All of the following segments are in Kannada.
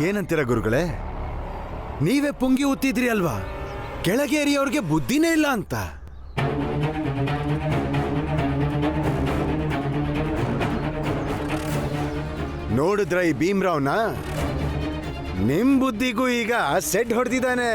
ಏನಂತೀರ ಗುರುಗಳೇ? ನೀವೇ ಪುಂಗಿ ಉತ್ತಿದ್ರಿ ಅಲ್ವಾ, ಕೆಳಗೆ ಏರಿಯವ್ರಿಗೆ ಬುದ್ಧಿನೇ ಇಲ್ಲ ಅಂತ. ನೋಡಿದ್ರ ಈ ಭೀಮ್ರಾವ್ನ? ನಿಮ್ ಬುದ್ಧಿಗೂ ಈಗ ಸೆಟ್ ಹೊಡೆದಿದ್ದಾನೆ.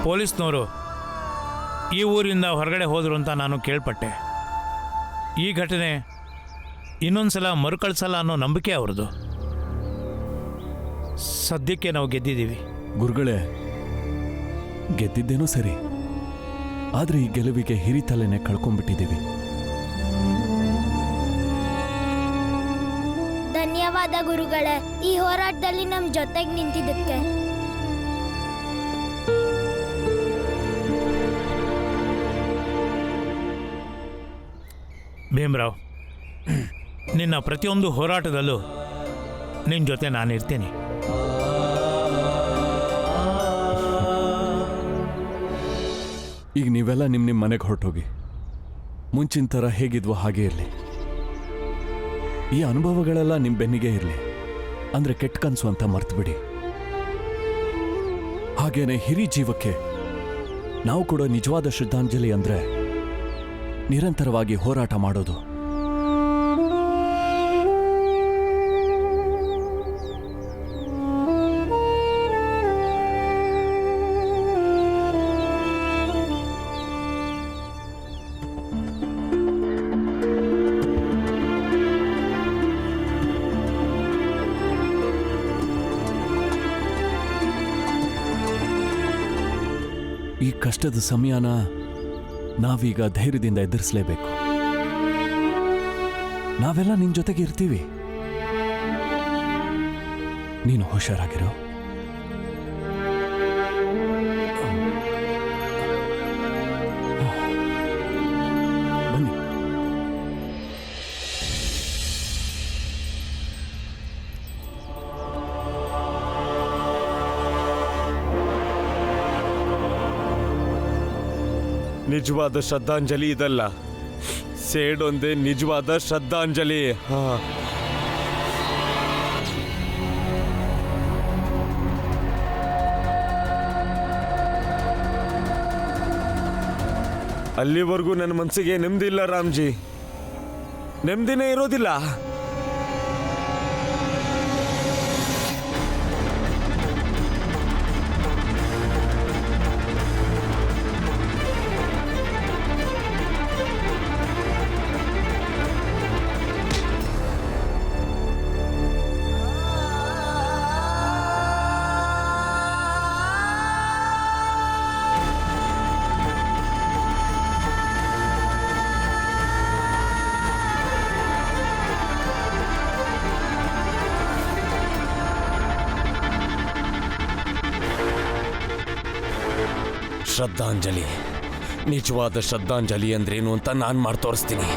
ಪೊಲೀಸ್ನವರು ಈ ಊರಿಂದ ಹೊರಗಡೆ ಹೋದರು ಅಂತ ನಾನು ಕೇಳ್ಪಟ್ಟೆ. ಈ ಘಟನೆ ಇನ್ನೊಂದ್ಸಲ ಮರುಕಳಿಸಲ್ಲ ಅನ್ನೋ ನಂಬಿಕೆ ಅವ್ರದ್ದು. ಸದ್ಯಕ್ಕೆ ನಾವು ಗೆದ್ದಿದ್ದೀವಿ. ಗುರುಗಳೇ, ಗೆದ್ದಿದ್ದೇನೋ ಸರಿ, ಆದರೆ ಈ ಗೆಲುವಿಗೆ ಹಿರಿತಲೆನೆ ಕಳ್ಕೊಂಡ್ಬಿಟ್ಟಿದ್ದೀವಿ. ಧನ್ಯವಾದ ಗುರುಗಳೇ, ಈ ಹೋರಾಟದಲ್ಲಿ ನಮ್ಮ ಜೊತೆಗೆ ನಿಂತಿದ್ದಕ್ಕೆ. ಭೀಮ್ರಾವ್, ನಿನ್ನ ಪ್ರತಿಯೊಂದು ಹೋರಾಟದಲ್ಲೂ ನಿನ್ನ ಜೊತೆ ನಾನಿರ್ತೀನಿ. ಈಗ ನೀವೆಲ್ಲ ನಿಮ್ಮ ಮನೆಗೆ ಹೊರಟೋಗಿ. ಮುಂಚಿನ ಥರ ಹೇಗಿದ್ವೋ ಹಾಗೇ ಇರಲಿ. ಈ ಅನುಭವಗಳೆಲ್ಲ ನಿಮ್ಮ ಬೆನ್ನಿಗೆ ಇರಲಿ. ಅಂದರೆ ಕೆಟ್ಟ ಕನಸು ಅಂತ ಮರ್ತುಬಿಡಿ. ಹಾಗೇನೆ ಹಿರಿ ಜೀವಕ್ಕೆ ನಾವು ಕೂಡ ನಿಜವಾದ ಶ್ರದ್ಧಾಂಜಲಿ ಅಂದರೆ ನಿರಂತರವಾಗಿ ಹೋರಾಟ ಮಾಡೋದು. ಈ ಕಷ್ಟದ ಸಮಯನ ನಾವೀಗ ಧೈರ್ಯದಿಂದ ಎದುರಿಸಲೇಬೇಕು. ನಾವೆಲ್ಲ ನಿನ್ನ ಜೊತೆಗೆ ಇರ್ತೀವಿ. ನೀನು ಹುಷಾರಾಗಿರೋ. ಬನ್ನಿ. ನಿಜವಾದ ಶ್ರದ್ಧಾಂಜಲಿ ಇದಲ್ಲ, ಸೇಡೊಂದೇ ನಿಜವಾದ ಶ್ರದ್ಧಾಂಜಲಿ. ಅಲ್ಲಿವರೆಗೂ ನನ್ನ ಮನಸ್ಸಿಗೆ ನೆಮ್ಮದಿ ಇಲ್ಲ ರಾಮ್ಜಿ, ನೆಮ್ಮದಿನೇ ಇರೋದಿಲ್ಲ. ಶ್ರದ್ಧಾಂಜಲಿ, ನಿಜವಾದ ಶ್ರದ್ಧಾಂಜಲಿ ಅಂದ್ರೇನು ಅಂತ ನಾನು ಮಾಡಿ ತೋರಿಸ್ತೀನಿ.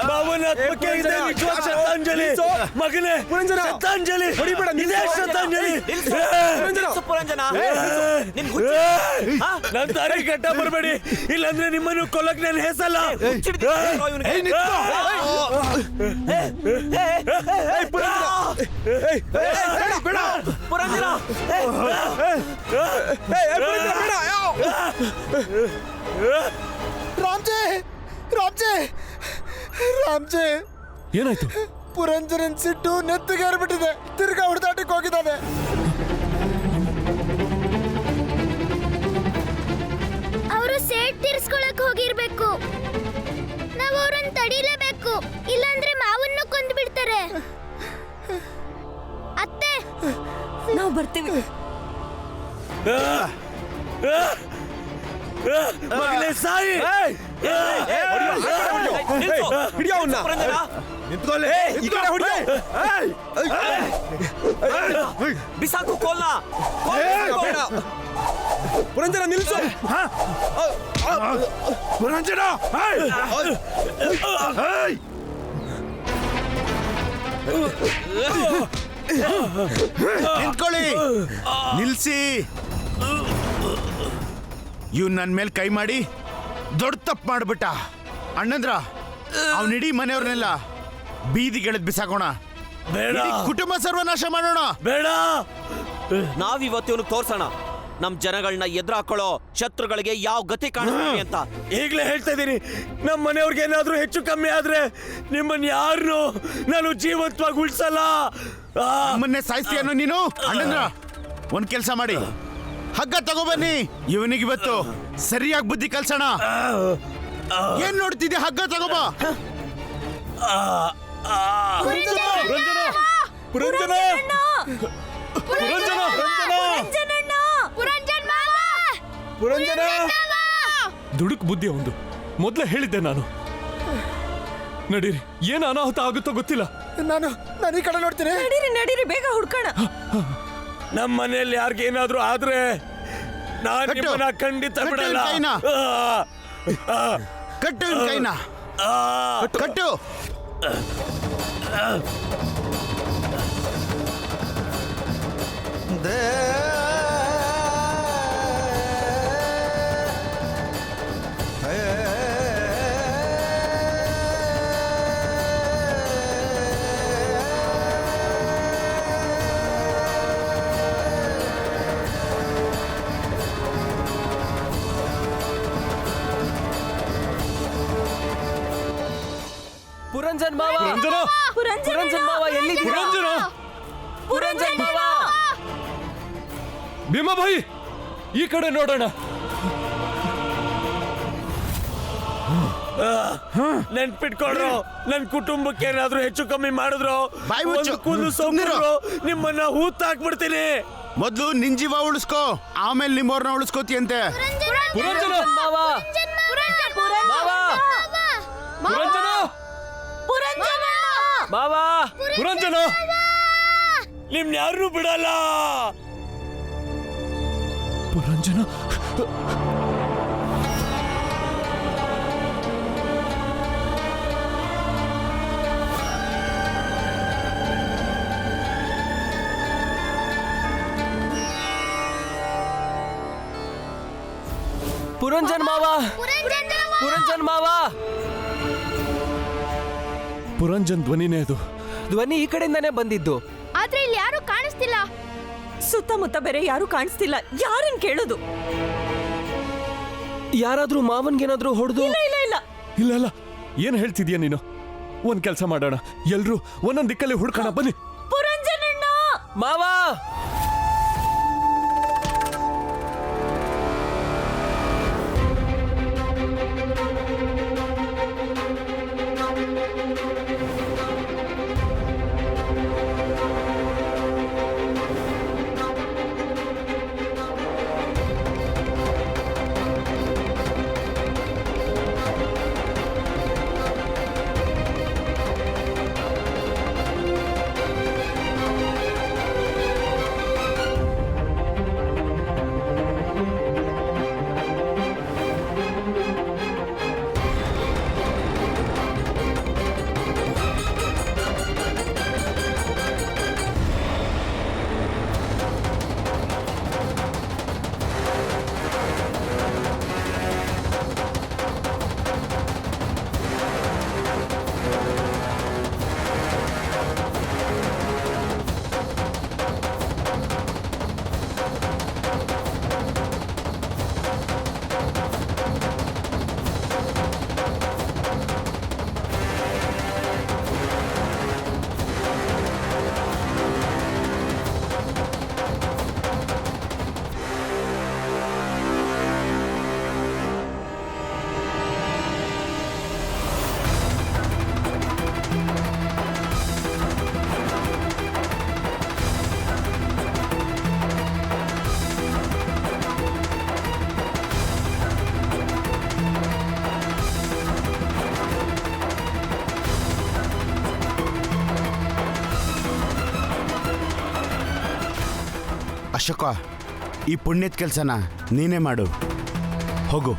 ಭಾವನಾತ್ಮಕ ಇದೆ ನಿಜವಾದ ಶ್ರದ್ಧಾಂಜಲಿ. ಮಗನೇ, ಶ್ರದ್ಧಾಂಜಲಿ, ಇದೇ ಶ್ರದ್ಧಾಂಜಲಿ. ನನ್ನ ದಾರಿ ಗಡ್ಡ ಬರಬೇಡಿ, ಇಲ್ಲಾಂದ್ರೆ ನಿಮ್ಮನ್ನು ಕೊಲ್ಲಕ್ ನಾನು ಹೆಸಲ್ಲ. ರಾಮ್ಜಿ, ರಾಮ್ಜಿ, ರಾಮ್ಜಿ, ಏನಾಯ್ತು? ಪುರಂಜರನ್ ಸಿಟ್ಟು ನೆತ್ತಿಗೇರ್ಬಿಟ್ಟಿದೆ. ತಿರ್ಗಾ ಹುಡುದಾಟಕ್ಕೆ ಹೋಗಿದ್ದಾನೆ. ಅವರು ಸೇಟ್ ತೀರ್ಸ್ಕೊಳಕ್ ಹೋಗಿರ್ಬೇಕು. ನಾವು ಅವ್ರನ್ನ ತಡಿಲೇಬೇಕು, ಇಲ್ಲಾಂದ್ರೆ ಮಾವನ್ನು ಕೊಂದು ಬಿಡ್ತಾರೆ. ಅತ್ತೆ, ನಾವು ಬರ್ತೀವಿ. ಮಗನೇ ಸಾಯಿ. ಬಿಸಾಕು ಕೋಲ್ನ. ಪುರಂಜನ ನಿಲ್ಸು. ಪುರಂಜನ ನಿಂತ್ಕೊಳ್ಳಿ, ನಿಲ್ಸಿ. ಇವ್ ನನ್ನ ಮೇಲೆ ಕೈ ಮಾಡಿ ದೊಡ್ಡ ತಪ್ಪು ಮಾಡ್ಬಿಟ್ಟ. ಅಣ್ಣಂದ್ರ ಅವನಿಡೀ ಮನೆಯವ್ರನ್ನೆಲ್ಲ ಬೀದಿಗೆಳೆದ್ ಬಿಸಾಕೋಣ. ಬೇಡ, ಇಡೀ ಕುಟುಂಬ ಸರ್ವನಾಶ ಮಾಡೋಣ. ಬೇಡ. ನಾವಿವತ್ತು ಇವನಿಗೆ ತೋರ್ಸೋಣ ನಮ್ ಜನಗಳನ್ನ ಎದುರು ಹಾಕೊಳ್ಳೋ ಶತ್ರುಗಳಿಗೆ ಯಾವ ಗತಿ ಕಾಣಿಸ್ತೀವಿ ಅಂತ. ಈಗಲೇ ಹೇಳ್ತಾ ಇದ್ದೀನಿ, ನಮ್ಮ ಮನೆಯವ್ರಿಗೆ ಏನಾದ್ರೂ ಹೆಚ್ಚು ಕಮ್ಮಿ ಆದ್ರೆ ನಿಮ್ಮನ್ನ ಯಾರನ್ನು ನಾನು ಜೀವಂತವಾಗಿ ಉಳಿಸಲ್ಲ. ನಮ್ಮನ್ನೇ ಸಾಯಿಸ್ತೀಯನು ನೀನು? ಅಣ್ಣಂದ್ರ ಒಂದ್ ಕೆಲ್ಸ ಮಾಡಿ, ಹಗ್ಗ ತಗೋಬನ್ನಿ. ಇವನಿಗಿವತ್ತು ಸರಿಯಾಗಿ ಬುದ್ಧಿ ಕಲ್ಸೋಣ. ಏನ್ ನೋಡ್ತಿದ್ಯಾ? ಹಗ್ಗ ತಗೋಬಾ. ದುಡುಕ್ ಬುದ್ಧಿ ಅವಂದು. ಮೊದ್ಲೇ ಹೇಳಿದ್ದೆ ನಾನು. ನಡೀರಿ, ಏನು ಅನಾಹುತ ಆಗುತ್ತೋ ಗೊತ್ತಿಲ್ಲ. ನಾನು ಈ ಕಡೆ ನೋಡ್ತೀನಿ. ನಡೀರಿ ನಡೀರಿ, ಬೇಗ ಹುಡ್ಕೋಣ. ನಮ್ಮ ಮನೆಯಲ್ಲಿ ಯಾರಿಗೇನಾದ್ರೂ ಆದ್ರೆ ನಾನು ಕಟ್ಟು. ನಿಮ್ಮನ್ನ ಖಂಡಿತ ಕಟ್ಟು ಬಿಡಲ್ಲ. ಕೈನ. ಕಟ್ಟು ಇವ್ನ್ ಕೈನ. ಕಟ್ಟು. ಪುರಂಜನ್ ಮಾವ, ಪುರಂಜನ, ಪುರಂಜನ್ ಮಾವ ಎಲ್ಲಿದ್ದೀರಾ? ಪುರಂಜನ, ಪುರಂಜನ್ ಮಾವ. ಭೀಮಾಭಾಯಿ, ಈ ಕಡೆ ನೋಡೋಣ. ನೆನ್ಪಿಟ್ಕೊಡ್ರು, ನನ್ ಕುಟುಂಬಕ್ಕೆ ಏನಾದ್ರೂ ಹೆಚ್ಚು ಕಮ್ಮಿ ಮಾಡಿದ್ರು, ಬಾಯ್ ಮುಚ್ಚು. ಒಂದು ಕೂದಲು ಸೋಂಕಿದ್ರು ನಿಮ್ಮನ್ನ ಹೂತಾಕ್ಬಿಡ್ತೀನಿ. ಮೊದ್ಲು ನಿನ್ ಜೀವ ಉಳಿಸ್ಕೋ, ಆಮೇಲೆ ನಿಮ್ಮವ್ರನ್ನ ಉಳಿಸ್ಕೋತಿಯಂತೆ. ಪುರಂಜನ, ಮಾವ, ಮಾವ, ಪುರಂಜನ, ಮಾವ, ಪುರಂಜನ. ನಿಮ್ ಯಾರು ಬಿಡಲ್ಲ. ಪುರಂಜನ, ಪುರಂಜನ್ ಮಾವ, ಪುರಂಜನ್ ಮಾವ. ಪುರಂಜನ್ ಧ್ವನಿನೇ ಅದು. ಧ್ವನಿ ಈ ಕಡೆಯಿಂದಾನೇ ಬಂದಿದ್ದು. ಆದ್ರೆ ಇಲ್ಲಿ ಯಾರು ಕಾಣಿಸ್ತಿಲ್ಲ. ಸುತ್ತಮುತ್ತ ಬೇರೆ ಯಾರು ಕಾಣಿಸ್ತಿಲ್ಲ. ಯಾರನ್ ಕೇಳೋದು? ಯಾರಾದ್ರೂ ಮಾವನ್ಗೇನಾದ್ರೂ ಹೊಡೆದು? ಇಲ್ಲ ಇಲ್ಲ ಇಲ್ಲ. ಇಲ್ಲ ಇಲ್ಲ, ಏನ್ ಹೇಳ್ತಿದ್ಯಾ ನೀನು? ಒಂದ್ ಕೆಲಸ ಮಾಡೋಣ, ಎಲ್ರೂ ಒಂದೊಂದ್ ದಿಕ್ಕಲ್ಲಿ ಹುಡ್ಕೋಣ, ಬನ್ನಿ. ಪುರಂಜನಣ್ಣ, ಮಾವ, ಅಶೋಕ, ಈ ಪುಣ್ಯದ ಕೆಲಸನ ನೀನೇ ಮಾಡು. ಹೋಗು.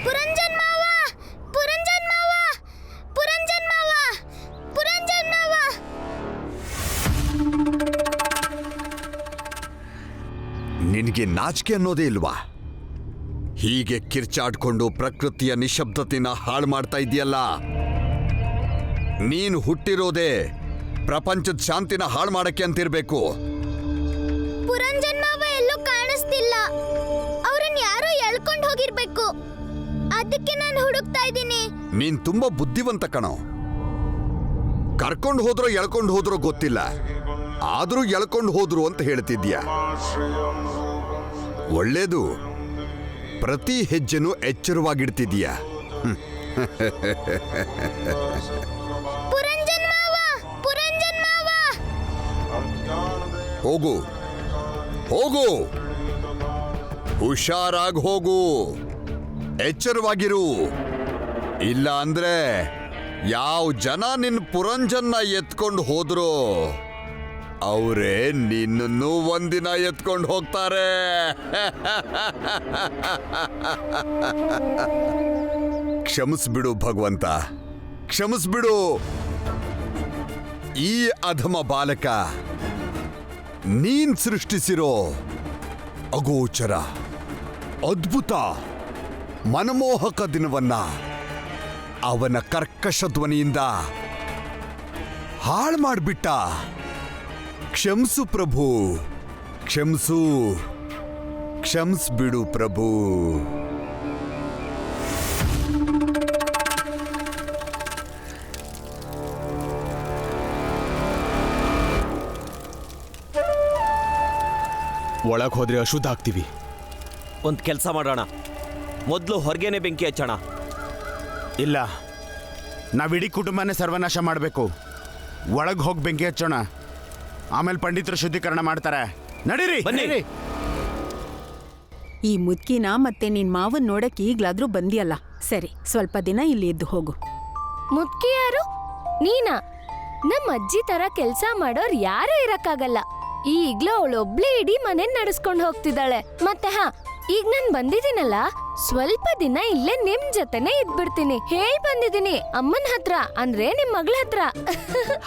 ಪುರಂಜನ್ ಮಾವ, ಪುರಂಜನ್ ಮಾವ, ಪುರಂಜನ್ ಮಾವ, ಪುರಂಜನ್ ಮಾವ. ನಿನಗೆ ನಾಚಿಕೆ ಅನ್ನೋದೇ ಇಲ್ವಾ? ಹೀಗೆ ಕಿರ್ಚಾಡ್ಕೊಂಡು ಪ್ರಕೃತಿಯ ನಿಶಬ್ದತೆನ ಹಾಳು ಮಾಡ್ತಾ ಇದೆಯಲ್ಲ. ನೀನು ಹುಟ್ಟಿರೋದೇ ಪ್ರಪಂಚದ ಶಾಂತಿನ ಹಾಳು ಮಾಡಕ್ಕೆ ಅಂತಿರ್ಬೇಕು. ಪುರಂಜನ್ ಮಾವ ಎಲ್ಲೂ ಕಾಣಿಸ್ತಿಲ್ಲ. ಅವ್ರನ್ನ ಯಾರೋ ಎಳ್ಕೊಂಡು ಹೋಗಿರ್ಬೇಕು. ಅದಕ್ಕೆ ನಾನು ಹುಡುಕ್ತಾ ಇದ್ದೀನಿ. ನೀನ್ ತುಂಬಾ ಬುದ್ಧಿವಂತ ಕಣೋ. ಕರ್ಕೊಂಡು ಹೋದ್ರೋ ಎಳ್ಕೊಂಡು ಹೋದ್ರೋ ಗೊತ್ತಿಲ್ಲ, ಆದ್ರೂ ಎಳ್ಕೊಂಡು ಹೋದ್ರು ಅಂತ ಹೇಳ್ತಿದ್ಯಾ. ಒಳ್ಳೇದು, ಪ್ರತಿ ಹೆಜ್ಜೆನೂ ಎಚ್ಚರವಾಗಿಡ್ತಿದ್ಯಾ. ಪುರಂಜನ್ ಮಾವ, ಪುರಂಜನ್ ಮಾವ. ಹೋಗು ಹೋಗು, ಹುಷಾರಾಗಿ ಹೋಗು, ಎಚ್ಚರವಾಗಿರು. ಇಲ್ಲ ಅಂದ್ರೆ ಯಾವ ಜನ ನಿನ್ನ ಪುರಂಜನ್ನ ಎತ್ಕೊಂಡು ಹೋದ್ರು ಅವರೇ ನಿನ್ನನ್ನು ಒಂದಿನ ಎತ್ಕೊಂಡು ಹೋಗ್ತಾರೆ. ಕ್ಷಮಿಸ್ಬಿಡು ಭಗವಂತ, ಕ್ಷಮಿಸ್ಬಿಡು. ಈ ಅಧಮ ಬಾಲಕ ನೀನ್ ಸೃಷ್ಟಿಸಿರೋ ಅಗೋಚರ ಅದ್ಭುತ ಮನಮೋಹಕ ದಿನವನ್ನ ಅವನ ಕರ್ಕಶ ಧ್ವನಿಯಿಂದ ಹಾಳು ಮಾಡಿಬಿಟ್ಟ. ಕ್ಷಮಿಸು ಪ್ರಭು, ಕ್ಷಮಿಸು, ಕ್ಷಮಿಸ್ಬಿಡು ಪ್ರಭು. ಒಳಗೆ ಹೋದ್ರೆ ಅಶುದ್ಧ ಆಗ್ತೀವಿ. ಒಂದು ಕೆಲಸ ಮಾಡೋಣ, ಮೊದಲು ಹೊರಗೇನೆ ಬೆಂಕಿ ಹಚ್ಚೋಣ. ಇಲ್ಲ, ನಾವಿಡೀ ಕುಟುಂಬನೇ ಸರ್ವನಾಶ ಮಾಡಬೇಕು. ಒಳಗೆ ಹೋಗಿ ಬೆಂಕಿ ಹಚ್ಚೋಣ, ಆಮೇಲೆ ಪಂಡಿತರು ಶುದ್ಧೀಕರಣ ಮಾಡ್ತಾರೆ. ನಡೀರಿ, ಬನ್ನಿ. ಈ ಮುದ್ಕಿನ ಮತ್ತೆ ನಿನ್ ಮಾವನ್ ನೋಡಕ್ ಈಗ್ಲಾದ್ರೂ ಬಂದಿಯಲ್ಲ. ಸರಿ, ಸ್ವಲ್ಪ ದಿನ ಇಲ್ಲಿ ಇದ್ದು ಹೋಗು. ಮುದ್ಕಿ ಯಾರು? ನೀನಾ? ನಮ್ಮ ಅಜ್ಜಿ ತರ ಕೆಲ್ಸ ಮಾಡೋರ್ ಯಾರು ಇರಕ್ಕಾಗಲ್ಲ. ಈಗ್ಲೂ ಅವಳೊಬ್ಳೆ ಇಡೀ ಮನೆ ನಡೆಸ್ಕೊಂಡು ಹೋಗ್ತಿದ್ದಾಳೆ. ಮತ್ತೆ ಈಗ ನಾನ್ ಬಂದಿದ್ದೀನಲ್ಲ, ಸ್ವಲ್ಪ ದಿನ ಇಲ್ಲೇ ನಿಮ್ ಜೊತೆನೆ ಇದ್ಬಿಡ್ತೀನಿ. ಹೇಳ್ ಬಂದಿದ್ದೀನಿ ಅಮ್ಮನ ಹತ್ರ, ಅಂದ್ರೆ ನಿಮ್ ಮಗಳ ಹತ್ರ.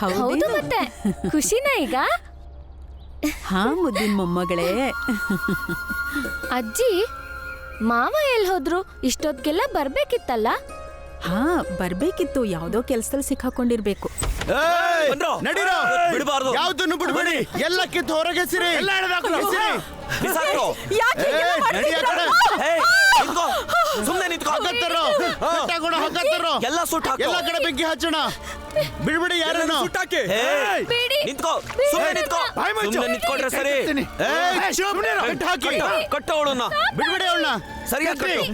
ಹೌದು, ಮತ್ತೆ ಖುಷಿನಾ ಈಗ? ಹಾ ಮುದ್ದಿನ ಮೊಮ್ಮಗಳೇ. ಅಜ್ಜಿ, ಮಾವ ಎಲ್ ಹೋದ್ರು? ಇಷ್ಟೊತ್ಗೆಲ್ಲ ಬರ್ಬೇಕಿತ್ತಲ್ಲ. ಹಾ ಬರ್ಬೇಕಿತ್ತು, ಯಾವ್ದೋ ಕೆಲ್ಸದಲ್ಲಿ ಸಿಕ್ಕಾಕೊಂಡಿರ್ಬೇಕು. ನಡೀರೋ, ಬಿಡಬಾರ್ದು. ಯಾವ್ದನ್ನು ಬಿಡ್ಬೇಡಿ, ಎಲ್ಲ ಕಿತ್ತು ಹೊರಗೆ ಎಸಿರಿ. ಬಿಸಾಕು. ಸುಮ್ಮನೆ ನಿಂತ್ಕೋ. ಎಲ್ಲ ಸುಟ್ಟು ಹಾಕು. ಎಲ್ಲ ಕಡೆ ಬೆಂಕಿ ಹಚ್ಚೋಣ, ಬಿಡ್ಬಿಡಿ ಯಾರನ್ನು. ನಿಂತ್ಕೋ, ಸುಮ್ಮನೆ ನಿಂತ್ಕೋ. ಸುಮ್ಮನೆ ನಿಂತ್ಕೊಂಡ್ರೆ ಸರಿ. ಕಟ್ಟು ಅವಳನ್ನ, ಬಿಡ್ಬಿಡಿ ಅವಳನ್ನ. ಸರಿಯಾಗಿ ಕಟ್ಟು.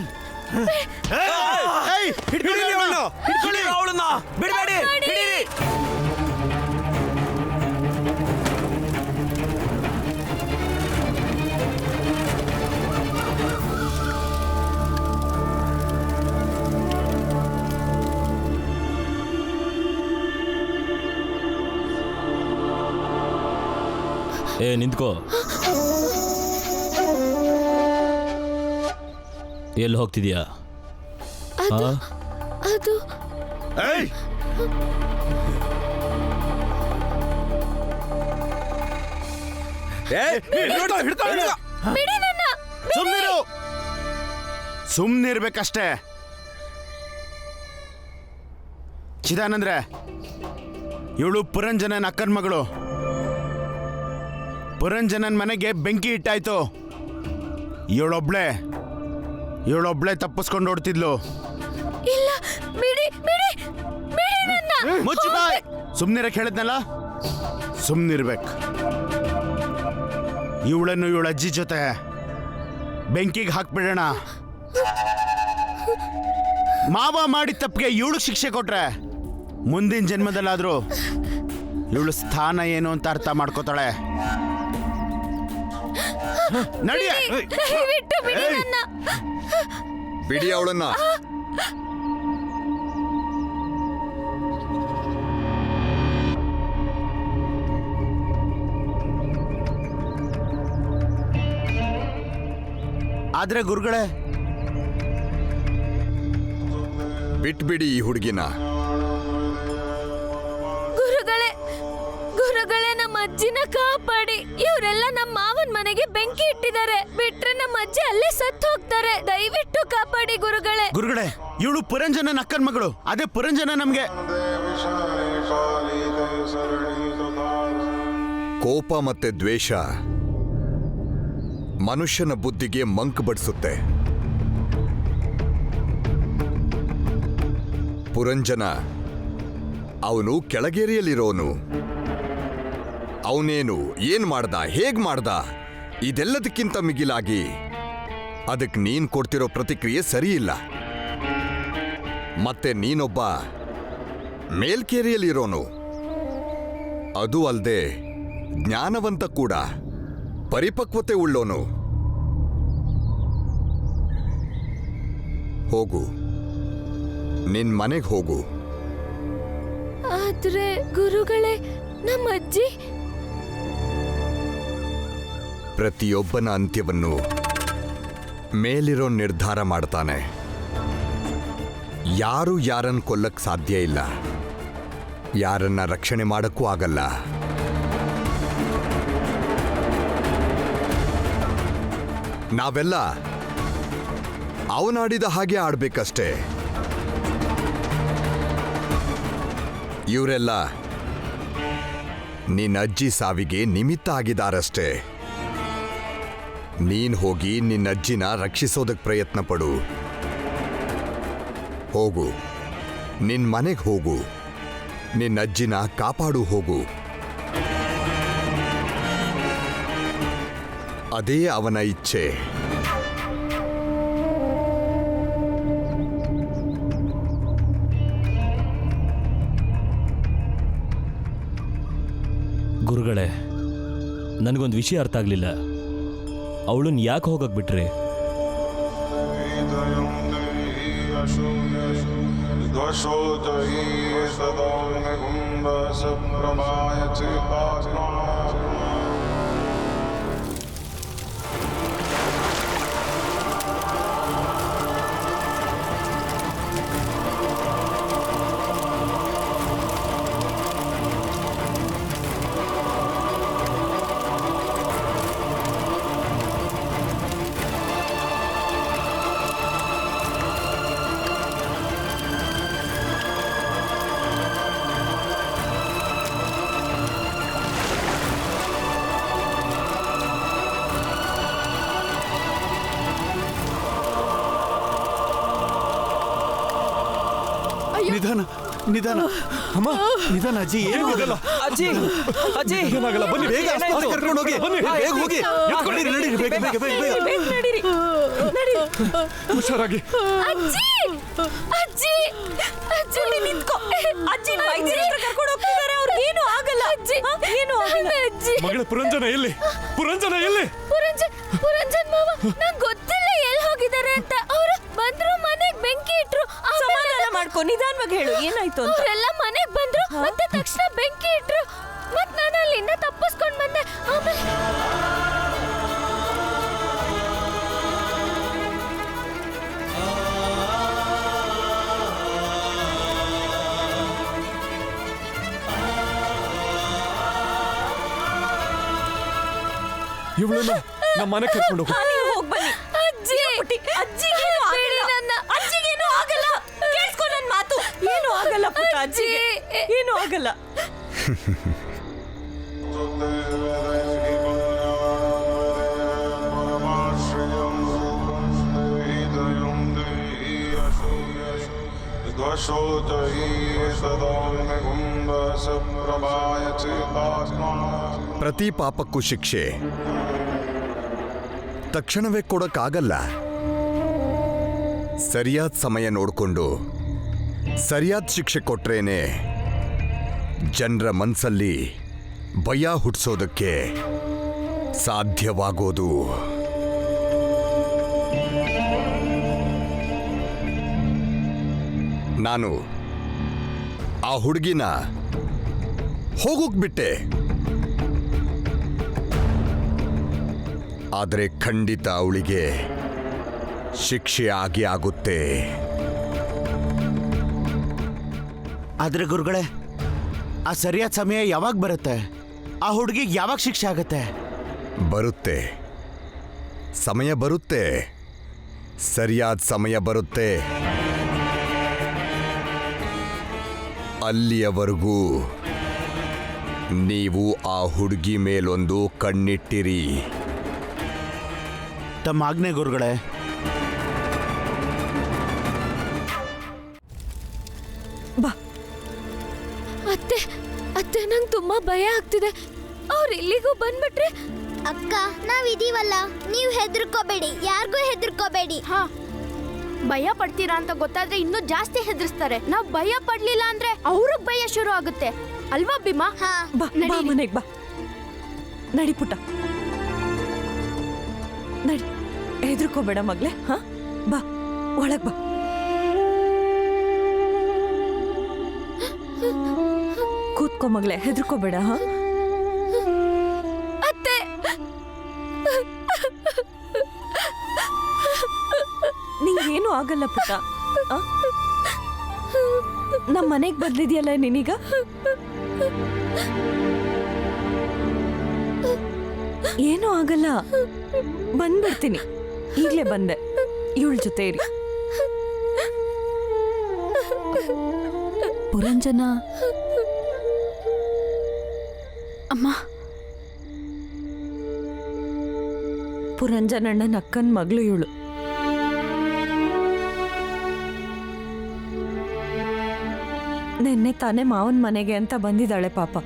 ಹಿಡ್ಕೊಳ್ಳಿ ಅವಳನ್ನ, ಬಿಡಬೇಡಿ, ಹಿಡೀರಿ. ಏ ನಿಂತ್ಕೋ. ಎಲ್ಲಿ ಹೋಗ್ತಿದ್ಯಾ? ಅದು ಏಯ್ ಬಿಡಿ ನನ್ನ. ಸುಮ್ನಿರು, ಸುಮ್ನಿರ್ಬೇಕಷ್ಟೇ. ಚಿದಾನಂದ್ರೆ, ಇವಳು ಪುರಂಜನನ್ ಅಕ್ಕನ ಮಗಳು. ಪುರಂಜನನ್ ಮನೆಗೆ ಬೆಂಕಿ ಇಟ್ಟಾಯ್ತು. ಇವಳೊಬ್ಳೆ ತಪ್ಪಿಸ್ಕೊಂಡು ಓಡ್ತಿದ್ಲು. ಇಲ್ಲ, ಬಿಡಿ ಬಿಡಿ ಬಿಡಿ ನನ್ನ. ಮುಚ್ಚು ಬಾಯ್. ಸುಮ್ನಿರಕ್ ಹೇಳಿದ್ನಲ್ಲ, ಸುಮ್ನಿರ್ಬೇಕು. ಇವಳನ್ನು ಇವಳ ಅಜ್ಜಿ ಜೊತೆ ಬೆಂಕಿಗೆ ಹಾಕ್ಬಿಡೋಣ. ಮಾವ ಮಾಡಿದ ತಪ್ಪಿಗೆ ಇವಳು ಶಿಕ್ಷೆ ಕೊಟ್ರೆ ಮುಂದಿನ ಜನ್ಮದಲ್ಲಾದ್ರೂ ಇವಳು ಸ್ಥಾನ ಏನು ಅಂತ ಅರ್ಥ ಮಾಡ್ಕೋತಾಳೆ. ನಡಿಯ. ದಯವಿಟ್ಟು ಬಿಡಿ ನನ್ನ. ಬಿಡಿ ಅವಳನ್ನ. ಆದ್ರೆ ಗುರುಗಳೇ, ಬಿಟ್ಬಿಡಿ ಈ ಹುಡುಗಿನ. ಗುರುಗಳೇ, ನಮ್ಮ ಅಜ್ಜಿನ ಕಾಪಾಡಿ. ಇವರೆಲ್ಲ ನಮ್ಮ ಮಾವನ್ ಮನೆಗೆ ಬೆಂಕಿ ಇಟ್ಟಿದ್ದಾರೆ. ಬಿಟ್ರೆ ನಮ್ಮ ಅಜ್ಜಿ ಅಲ್ಲೇ ಸತ್ತು ಹೋಗ್ತಾರೆ. ದಯವಿಟ್ಟು ಕಾಪಾಡಿ ಗುರುಗಳೇ. ಇವಳು ಪುರಂಜನನ್ ಅಕ್ಕನ ಮಗಳು. ಅದೇ ಪುರಂಜನ ನಮ್ಗೆ ಕೋಪ ಮತ್ತೆ ದ್ವೇಷ ಮನುಷ್ಯನ ಬುದ್ಧಿಗೆ ಮಂಕ್ ಬಡಿಸುತ್ತೆ. ಪುರಂಜನ ಅವನು ಕೆಳಗೇರಿಯಲ್ಲಿರೋನು. ಅವನೇನು ಏನ್ ಮಾಡ್ದ, ಹೇಗ್ ಮಾಡ್ದ, ಇದೆಲ್ಲದಕ್ಕಿಂತ ಮಿಗಿಲಾಗಿ ಅದಕ್ಕೆ ನೀನ್ ಕೊಡ್ತಿರೋ ಪ್ರತಿಕ್ರಿಯೆ ಸರಿಯಿಲ್ಲ. ಮತ್ತೆ ನೀನೊಬ್ಬ ಮೇಲ್ಕೇರಿಯಲ್ಲಿರೋನು. ಅದು ಅಲ್ಲದೆ ಜ್ಞಾನವಂತ ಕೂಡ, ಪರಿಪಕ್ವತೆ ಉಳ್ಳೋನು. ಹೋಗು, ನಿನ್ ಮನೆಗೆ ಹೋಗು. ಆದ್ರೆ ಗುರುಗಳೇ, ನಮ್ಮ ಅಜ್ಜಿ. ಪ್ರತಿಯೊಬ್ಬನ ಅಂತ್ಯವನ್ನು ಮೇಲಿರೋ ನಿರ್ಧಾರ ಮಾಡ್ತಾನೆ. ಯಾರು ಯಾರನ್ನ ಕೊಲ್ಲಕ್ ಸಾಧ್ಯ ಇಲ್ಲ, ಯಾರನ್ನ ರಕ್ಷಣೆ ಮಾಡಕ್ಕೂ ಆಗಲ್ಲ. ನಾವೆಲ್ಲ ಅವನಾಡಿದ ಹಾಗೆ ಆಡ್ಬೇಕಷ್ಟೇ. ಇವರೆಲ್ಲ ನಿನ್ನ ಅಜ್ಜಿ ಸಾವಿಗೆ ನಿಮಿತ್ತ ಆಗಿದಾರಷ್ಟೇ. ನೀನ್ ಹೋಗಿ ನಿನ್ನ ಅಜ್ಜಿನ ರಕ್ಷಿಸೋದಕ್ಕೆ ಪ್ರಯತ್ನ ಪಡು. ಹೋಗು, ನಿನ್ ಮನೆಗೆ ಹೋಗು, ನಿನ್ನ ಅಜ್ಜಿನ ಕಾಪಾಡು. ಹೋಗು. ಅದೇ ಅವನ ಇಚ್ಛೆ. ಗುರುಗಳೇ, ನನಗೊಂದು ವಿಷಯ ಅರ್ಥ ಆಗಲಿಲ್ಲ. ಅವಳನ್ನ ಯಾಕೆ ಹೋಗಕ್ಕೆ ಬಿಟ್ರಿ? ನಿಧಾನ ನಿಧಾನ ಅಮ್ಮ, ನಿಧಾನ ಅಜ್ಜಿ, ಏನು ಆಗಲ್ಲ. ಅಜ್ಜಿ, ಅಜ್ಜಿ, ಏನಾಗಲ್ಲ. ಬನ್ನಿ, ಬೇಗ ಆಸ್ಪತ್ರೆಗೆ ಕರ್ಕೊಂಡು ಹೋಗಿ. ಬನ್ನಿ, ಬೇಗ ಹೋಗಿ. ನಡೀರಿ, ನಡೀರಿ, ಬೇಗ ಬೇಗ ಬೇಗ ಬೇಗ. ಹುಷಾರಾಗಿ. ಅಜ್ಜಿ, ಅಜ್ಜಿ, ಅಜ್ಜಿ ನಿಂತ್ಕೋ. ಅಜ್ಜಿ ವೈದ್ಯರ ಹತ್ರ ಕರ್ಕೊಂಡು ಹೋಗ್ತಿದ್ದಾರೆ. ಅವ್ರಿಗೇನು ಆಗಲ್ಲ. ಅಜ್ಜಿ, ಏನು ಆಗಲ್ಲ. ಅಜ್ಜಿ, ಮಗಳ ಪುರಂಜನ ಎಲ್ಲಿ? ಪುರಂಜನ ಎಲ್ಲಿ? ಪುರಂಜನ್ ಮಾವ, ನಂಗೆ ಗೊತ್ತಿಲ್ಲ ಎಲ್ಲಿ ಹೋಗಿದ್ದಾರೆ ಅಂತ. ಅವರು ಬಂದ್ರು, ಮನೆಗೆ ಬೆಂಕಿ ಇಟ್ರು. ಸಮಾಧಾನ ಮಾಡ್ಕೊ, ನಿಧಾನವಾಗಿ ಹೇಳು ಏನಾಯ್ತು ಅಂತ. ಅವರೆಲ್ಲ ಮನೆಗೆ ಬಂದ್ರು, ಮತ್ತೆ ತಕ್ಷಣ ಬೆಂಕಿ ಇಟ್ರು. ಮತ್ ನಾನು ಅಲ್ಲಿಂದ ತಪ್ಪಿಸ್ಕೊಂಡ್ ಬಂದೆ. ಇವಳನ್ನ ನಮ್ಮ ಮನೆ ಕರ್ಕೊಂಡು ಹೋಗು. ನೀವು ಹೋಗ್ ಬನ್ನಿ. ಅಜ್ಜಿ ಅಜ್ಜಿಗೇನು ಆಗಲ್ಲ. ಅಜ್ಜಿಗೇನು ಆಗಲ್ಲ. ಕೇಳಿಸ್ಕೊ ನನ್ನ ಮಾತು. ಏನು ಆಗಲ್ಲ ಪುಟ್ಟ, ಅಜ್ಜಿಗೆ ಏನು ಆಗಲ್ಲ. ಪ್ರತಿ ಪಾಪಕ್ಕೂ ಶಿಕ್ಷೆ ತಕ್ಷಣವೇ ಕೊಡಕ್ಕಾಗಲ್ಲ. ಸರಿಯಾದ ಸಮಯ ನೋಡಿಕೊಂಡು ಸರಿಯಾದ ಶಿಕ್ಷೆ ಕೊಟ್ರೇನೆ ಜನರ ಮನಸ್ಸಲ್ಲಿ ಭಯ ಹುಟ್ಟಿಸೋದಕ್ಕೆ ಸಾಧ್ಯವಾಗೋದು. ನಾನು ಆ ಹುಡುಗಿನ ಹೋಗೋಕ್ ಬಿಟ್ಟೆ, ಆದರೆ ಖಂಡಿತ ಅವಳಿಗೆ ಶಿಕ್ಷೆ ಆಗುತ್ತೆ. ಆದ್ರೆ ಗುರುಗಳೇ, ಆ ಸರಿಯಾದ ಸಮಯ ಯಾವಾಗ ಬರುತ್ತೆ? ಆ ಹುಡುಗಿಗೆ ಯಾವಾಗ ಶಿಕ್ಷೆ ಆಗತ್ತೆ? ಬರುತ್ತೆ, ಸಮಯ ಬರುತ್ತೆ, ಸರಿಯಾದ ಸಮಯ ಬರುತ್ತೆ. ಅಲ್ಲಿಯವರೆಗೂ ನೀವು ಆ ಹುಡುಗಿ ಮೇಲೊಂದು ಕಣ್ಣಿಟ್ಟಿರಿ. ತಮ್ಮ ಆಜ್ಞೆ ಗುರುಗಳೇ. ಬಾ. ಅತ್ತೆ ಅತ್ತೆ ನಂಗೆ ತುಂಬಾ ಭಯ ಆಗ್ತಿದೆ. ಅವ್ರು ಇಲ್ಲಿಗೂ ಬಂದ್ಬಿಟ್ರೆ? ಅಕ್ಕ ನಾವಿದೀವಲ್ಲ, ನೀವು ಹೆದರ್ಕೋಬೇಡಿ, ಯಾರಿಗೂ ಹೆದರ್ಕೋಬೇಡಿ. ಹಾ, ಭಯ ಪಡ್ತೀರಾ ಅಂತ ಗೊತ್ತಾದ್ರೆ ಇನ್ನೂ ಜಾಸ್ತಿ ಹೆದರ್ಸ್ತಾರೆ. ನಾವ್ ಭಯ ಪಡ್ಲಿಲ್ಲ ಅಂದ್ರೆ ಅವ್ರಿಗೆ ಭಯ ಶುರು ಆಗುತ್ತೆ ಅಲ್ವಾ ಭೀಮಾ? ಹಾ, ಬಾ ಬಾ ಮನೆಗೆ ಬಾ. ನಡಿ ಪುಟ್ಟ, ನಡಿ. ಹೆದರ್ಕೋಬೇಡ ಮಗ್ಲೆ. ಹಾ, ಬಾ ಒಳಗ್ ಬಾ. ಕೂತ್ಕೋ ಮಗ್ಲೆ, ಹೆದರ್ಕೋಬೇಡ. ಹಾ, ಅತ್ತೆ ನಿಂಗೇನು ಆಗಲ್ಲ ಪುಟ್ಟ. ನಮ್ಮ ಮನೆಗೆ ಬಂದಿದ್ಯಲ್ಲ ನೀನೀಗ. ಏನೂ ಆಗಲ್ಲ, ಬಂದ್ಬಿಡ್ತೀನಿ. ಈಗಲೇ ಬಂದೆ, ಇವಳ ಜೊತೆ ಇರಿ. ಪುರಂಜನ ಅಮ್ಮ, ಪುರಂಜನಣ್ಣನ ಅಕ್ಕನ ಮಗಳು ಇವಳು. ನಿನ್ನೆ ತಾನೇ ಮಾವನ ಮನೆಗೆ ಅಂತ ಬಂದಿದ್ದಾಳೆ ಪಾಪ.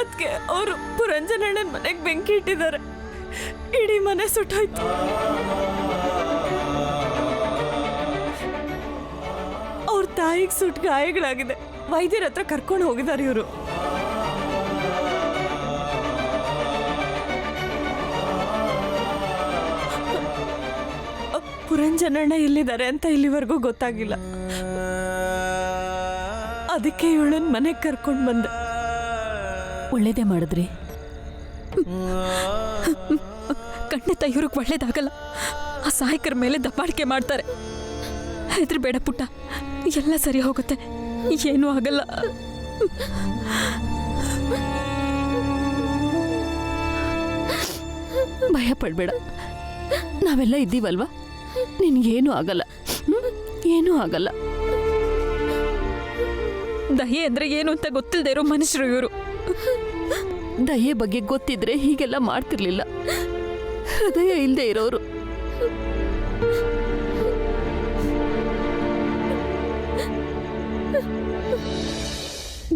ಅದ್ಕೆ ಅವರು ಪುರಂಜನಣ್ಣನ ಮನೆಗೆ ಬೆಂಕಿ ಇಟ್ಟಿದ್ದಾರೆ. ಇಡೀ ಮನೆ ಸುಟ್ಟೋಯ್ತು. ಅವ್ರ ತಾಯಿಗೆ ಸುಟ್ಟು ಗಾಯಗಳಾಗಿದೆ. ವೈದ್ಯರ ಹತ್ರ ಕರ್ಕೊಂಡು ಹೋಗಿದ್ದಾರೆ ಇವರು. ಪುರಂಜನಣ್ಣ ಎಲ್ಲಿದ್ದಾರೆ ಅಂತ ಇಲ್ಲಿವರೆಗೂ ಗೊತ್ತಾಗಿಲ್ಲ. ಅದಕ್ಕೆ ಇವಳನ್ನ ಮನೆಗೆ ಕರ್ಕೊಂಡು ಬಂದೆ. ಒಳ್ಳೇದೇ ಮಾಡಿದ್ರಿ. ಖಂಡಿತ ಇವ್ರಿಗೆ ಒಳ್ಳೇದಾಗಲ್ಲ. ಆ ಸಹಾಯಕರ ಮೇಲೆ ದಬ್ಬಾಳಿಕೆ ಮಾಡ್ತಾರೆ. ಹೆದರ್ಬೇಡ ಪುಟ್ಟ, ಎಲ್ಲ ಸರಿ ಹೋಗುತ್ತೆ, ಏನೂ ಆಗಲ್ಲ. ಭಯ ಪಡ್ಬೇಡ, ನಾವೆಲ್ಲ ಇದ್ದೀವಲ್ವಾ, ನಿನ್ಗೇನೂ ಆಗಲ್ಲ, ಏನೂ ಆಗಲ್ಲ. ದಯೆ ಅಂದ್ರೆ ಏನು ಅಂತ ಗೊತ್ತಿಲ್ಲದೆ ಇರೋ ಮನುಷ್ಯರು ಇವರು. ದಯೆ ಬಗ್ಗೆ ಗೊತ್ತಿದ್ರೆ ಹೀಗೆಲ್ಲ ಮಾಡ್ತಿರ್ಲಿಲ್ಲ. ಹೃದಯ ಇಲ್ಲದೆ ಇರೋರು.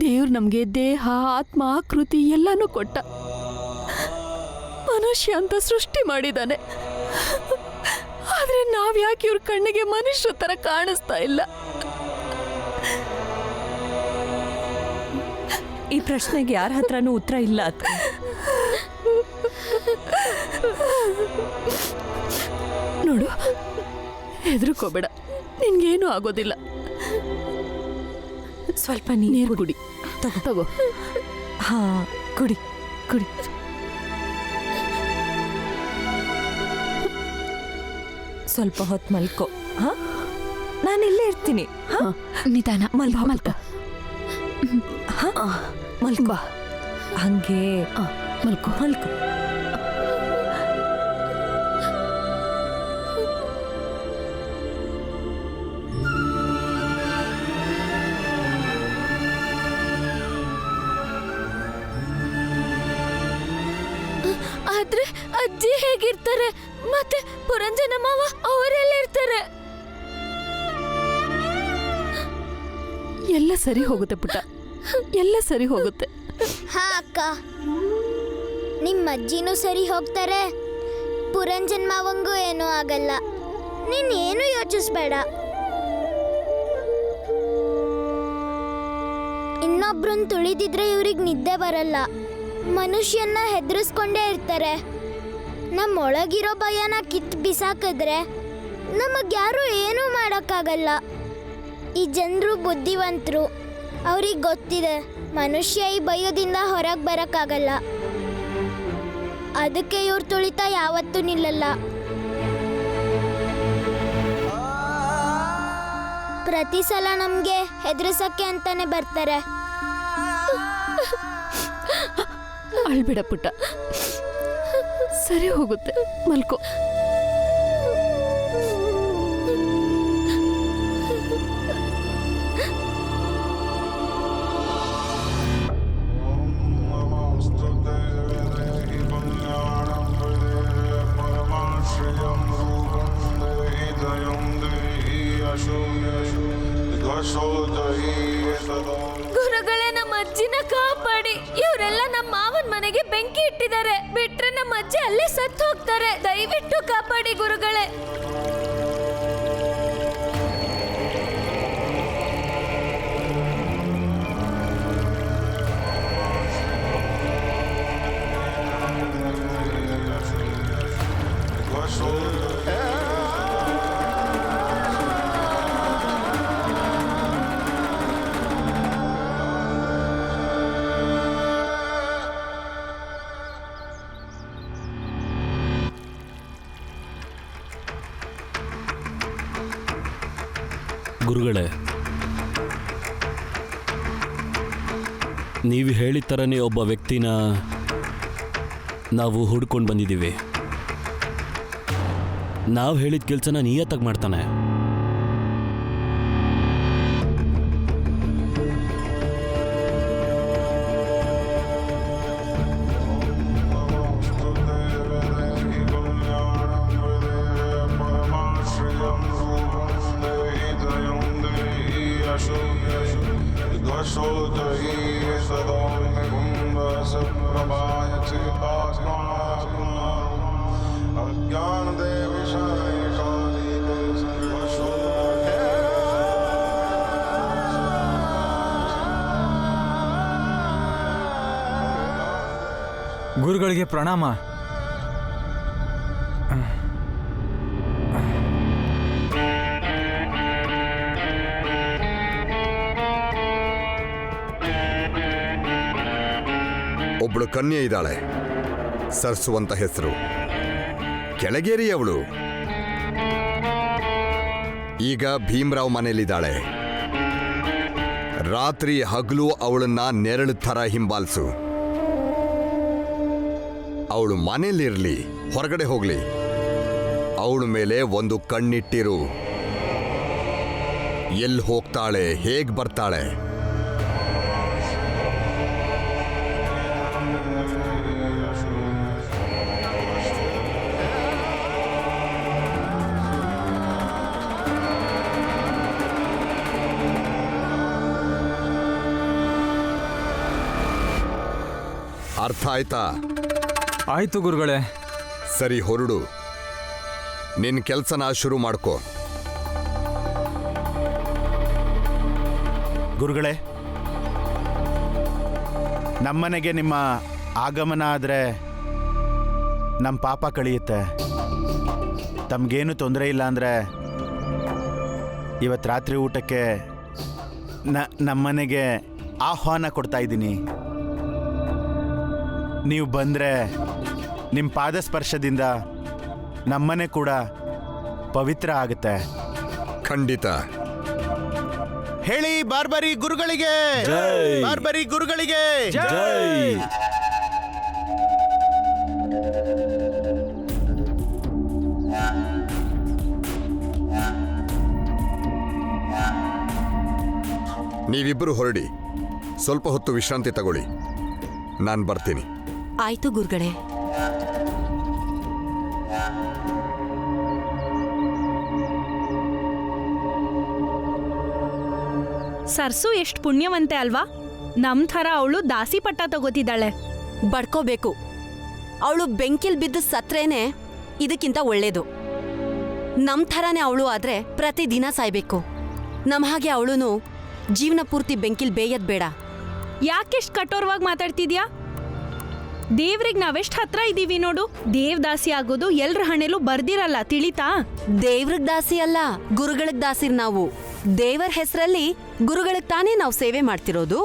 ದೇವ್ರು ನಮ್ಗೆ ದೇಹ, ಆತ್ಮ, ಆಕೃತಿ ಎಲ್ಲಾನು ಕೊಟ್ಟ. ಮನುಷ್ಯ ಅಂತ ಸೃಷ್ಟಿ ಮಾಡಿದಾನೆ. ಆದ್ರೆ ನಾವ್ಯಾಕೆ ಇವ್ರ ಕಣ್ಣಿಗೆ ಮನುಷ್ಯರ ತರ ಕಾಣಿಸ್ತಾ ಇಲ್ಲ? ಈ ಪ್ರಶ್ನೆಗೆ ಯಾರ ಹತ್ರನೂ ಉತ್ತರ ಇಲ್ಲ. ನೋಡು, ಹೆದರ್ಕೋಬೇಡ, ನಿನ್ಗೇನು ಆಗೋದಿಲ್ಲ. ಸ್ವಲ್ಪ ನೀರು ಕುಡಿ. ತಗೋ. ಹಾ, ಕುಡಿ ಕುಡಿ. ಸ್ವಲ್ಪ ಹೊತ್ತು ಮಲ್ಕೋ. ಹಾ, ನಾನಿಲ್ಲೇ ಇರ್ತೀನಿ. ನಿಧಾನ ಮಲ್ಕೋ ಮಲ್ಕೋ. ಮಲ್ಕೋ. ಹಂಗೆ ಮಲ್ಕೋ ಮಲ್ಕೋ. ಆದ್ರೆ ಅಜ್ಜಿ ಹೇಗಿರ್ತಾರೆ? ಮತ್ತೆ ಪುರಂಜನ ಮಾವ ಅವರೆಲ್ಲ ಇರ್ತಾರೆ? ಎಲ್ಲ ಸರಿ ಹೋಗುತ್ತೆ ಪುಟ್ಟ, ಎಲ್ಲ ಸರಿ ಹೋಗುತ್ತೆ. ಹಾ ಅಕ್ಕ, ನಿಮ್ಮ ಅಜ್ಜಿನೂ ಸರಿ ಹೋಗ್ತಾರೆ, ಪುರಂಜನ್ ಮಾವಂಗೂ ಏನೂ ಆಗಲ್ಲ. ನೀನೇನು ಯೋಚಿಸ್ಬೇಡ. ಇನ್ನೊಬ್ರನ್ನ ತುಳಿದಿದ್ರೆ ಇವ್ರಿಗೆ ನಿದ್ದೆ ಬರಲ್ಲ. ಮನುಷ್ಯನ್ನ ಹೆದರಿಸ್ಕೊಂಡೇ ಇರ್ತಾರೆ. ನಮ್ಮೊಳಗಿರೋ ಭಯನ ಕಿತ್ತು ಬಿಸಾಕಿದ್ರೆ ನಮಗ್ಯಾರೂ ಏನೂ ಮಾಡೋಕ್ಕಾಗಲ್ಲ. ಈ ಜನರು ಬುದ್ಧಿವಂತರು, ಅವ್ರಿಗೆ ಗೊತ್ತಿದೆ ಮನುಷ್ಯ ಈ ಭಯದಿಂದ ಹೊರಗೆ ಬರೋಕ್ಕಾಗಲ್ಲ. ಅದಕ್ಕೆ ಇವ್ರ ತುಳಿತ ಯಾವತ್ತೂ ನಿಲ್ಲಲ್ಲ. ಪ್ರತಿ ಸಲ ನಮಗೆ ಹೆದರಿಸಕ್ಕೆ ಅಂತಾನೆ ಬರ್ತಾರೆ. ಅಳ್ಬೇಡ ಪುಟ್ಟ, ಸರಿ ಹೋಗುತ್ತೆ. ಮಲ್ಕೋ. ಗುರುಗಳೇ, ನಮ್ಮ ಅಜ್ಜಿನ ಕಾಪಾಡಿ. ಇವರೆಲ್ಲ ನಮ್ಮ ಮಾವನ ಮನೆಗೆ ಬೆಂಕಿ ಇಟ್ಟಿದ್ದಾರೆ. ಬಿಟ್ರೆ ನಮ್ಮ ಅಜ್ಜಿ ಅಲ್ಲೇ ಸತ್ತು ಹೋಗ್ತಾರೆ. ದಯವಿಟ್ಟು ಕಾಪಾಡಿ ಗುರುಗಳೇ. ಗುರುಗಳೇ, ನೀವು ಹೇಳಿದ ಥರನೇ ಒಬ್ಬ ವ್ಯಕ್ತಿನ ನಾವು ಹುಡ್ಕೊಂಡು ಬಂದಿದ್ದೀವಿ. ನಾವು ಹೇಳಿದ ಕೆಲಸನ ನಿಯತ್ತಾಗಿ ಮಾಡ್ತಾನೆ. ಗುರುಗಳಿಗೆ ಪ್ರಣಾಮ. ಒಬ್ಳು ಕನ್ಯೆ ಇದ್ದಾಳೆ, ಸರ್ಸು ಅಂತ ಹೆಸರು. ಕೆಳಗೇರಿ ಅವಳು. ಈಗ ಭೀಮ್ರಾವ್ ಮನೇಲಿದ್ದಾಳೆ. ರಾತ್ರಿ ಹಗಲು ಅವಳನ್ನ ನೆರಳು ಥರ ಹಿಂಬಾಲಿಸು. ಅವಳು ಮನೇಲಿರ್ಲಿ, ಹೊರಗಡೆ ಹೋಗ್ಲಿ, ಅವಳ ಮೇಲೆ ಒಂದು ಕಣ್ಣಿಟ್ಟಿರು. ಎಲ್ಲಿ ಹೋಗ್ತಾಳೆ, ಹೇಗ್ ಬರ್ತಾಳೆ. ಅರ್ಥ ಆಯ್ತಾ? ಆಯ್ತು ಗುರುಗಳೇ. ಸರಿ, ಹೊರಡು. ನಿನ್ನ ಕೆಲಸನ ಶುರು ಮಾಡ್ಕೋ. ಗುರುಗಳೇ, ನಮ್ಮನೆಗೆ ನಿಮ್ಮ ಆಗಮನ ಆದರೆ ನಮ್ಮ ಪಾಪ ಕಳಿಯುತ್ತೆ. ತಮಗೇನು ತೊಂದರೆ ಇಲ್ಲ ಅಂದರೆ ಇವತ್ತು ರಾತ್ರಿ ಊಟಕ್ಕೆ ನಮ್ಮನೆಗೆ ಆಹ್ವಾನ ಕೊಡ್ತಾ ಇದ್ದೀನಿ. ನೀವು ಬಂದರೆ ನಿಮ್ಮ ಪಾದ ಸ್ಪರ್ಶದಿಂದ ನಮ್ಮನೆ ಕೂಡ ಪವಿತ್ರ ಆಗುತ್ತೆ. ಖಂಡಿತ. ಹೇಳಿ ಬಾರ್ಬರಿ ಗುರುಗಳಿಗೆ, ಬಾರ್ಬರಿ ಗುರುಗಳಿಗೆ ಜೈ. ನೀವಿಬ್ಬರು ಹೊರಡಿ, ಸ್ವಲ್ಪ ಹೊತ್ತು ವಿಶ್ರಾಂತಿ ತಗೊಳ್ಳಿ, ನಾನು ಬರ್ತೀನಿ. ಆಯ್ತು ಗುರುಗಳೇ. ಸರ್ಸು ಎಷ್ಟು ಪುಣ್ಯವಂತೆ ಅಲ್ವಾ? ನಮ್ ಥರ ಅವಳು ದಾಸಿ ಪಟ್ಟ ತಗೋತಿದ್ದಾಳೆ. ಬಡ್ಕೋಬೇಕು. ಅವಳು ಬೆಂಕಿಲ್ ಬಿದ್ದು ಸತ್ರೇನೆ ಇದಕ್ಕಿಂತ ಒಳ್ಳೇದು. ನಮ್ ಥರನೇ ಅವಳು ಆದ್ರೆ ಪ್ರತಿದಿನ ಸಾಯ್ಬೇಕು. ನಮ್ ಹಾಗೆ ಅವಳುನು ಜೀವನ ಪೂರ್ತಿ ಬೆಂಕಿಲ್ ಬೇಯದ್ ಬೇಡ. ಯಾಕೆಷ್ಟು ಕಠೋರವಾಗಿ ಮಾತಾಡ್ತಿದ್ಯಾ? ದೇವ್ರಿಗೆ ನಾವೆಷ್ಟು ಹತ್ರ ಇದ್ದೀವಿ ನೋಡು. ದೇವ್ ದಾಸಿ ಆಗೋದು ಎಲ್ರ ಹಣೆಲೂ ಬರ್ದಿರಲ್ಲ, ತಿಳಿತಾ? ದೇವ್ರಿಗೆ ದಾಸಿ ಅಲ್ಲ, ಗುರುಗಳಿಗೆ ದಾಸಿರ್ ನಾವು. ದೇವರ ಹೆಸರಲ್ಲಿ ಗುರುಗಳಿಗೆ ತಾನೇ ನಾವು ಸೇವೆ ಮಾಡ್ತಿರೋದು.